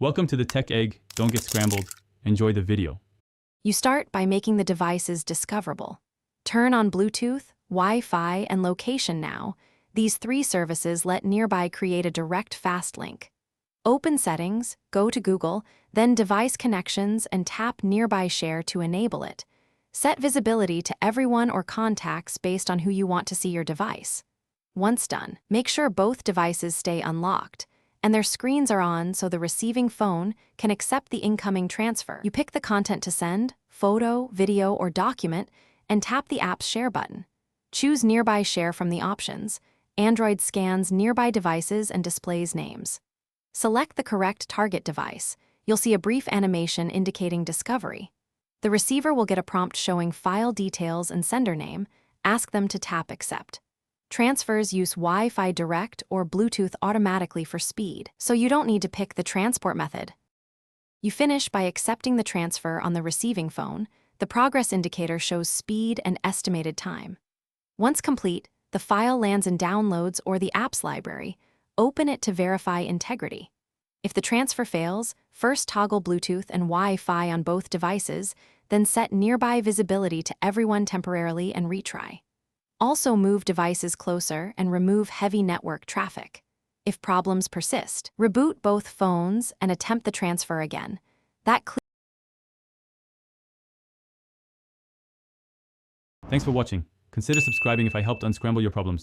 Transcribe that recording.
Welcome to the Tech Egg. Don't get scrambled. Enjoy the video. You start by making the devices discoverable. Turn on Bluetooth, Wi-Fi, and Location Now. These three services let Nearby create a direct fast link. Open Settings, go to Google, then Device Connections and tap Nearby Share to enable it. Set visibility to everyone or contacts based on who you want to see your device. Once done, make sure both devices stay unlocked and their screens are on so the receiving phone can accept the incoming transfer. You pick the content to send, photo, video, or document, and tap the app's Share button. Choose Nearby Share from the options. Android scans nearby devices and displays names. Select the correct target device. You'll see a brief animation indicating discovery. The receiver will get a prompt showing file details and sender name. Ask them to tap Accept. Transfers use Wi-Fi Direct or Bluetooth automatically for speed, so you don't need to pick the transport method. You finish by accepting the transfer on the receiving phone. The progress indicator shows speed and estimated time. Once complete, the file lands in Downloads or the Apps library. Open it to verify integrity. If the transfer fails, first toggle Bluetooth and Wi-Fi on both devices, then set Nearby visibility to everyone temporarily and retry. Also move devices closer and remove heavy network traffic. If problems persist, reboot both phones and attempt the transfer again. Thanks for watching. Consider subscribing if I helped unscramble your problems.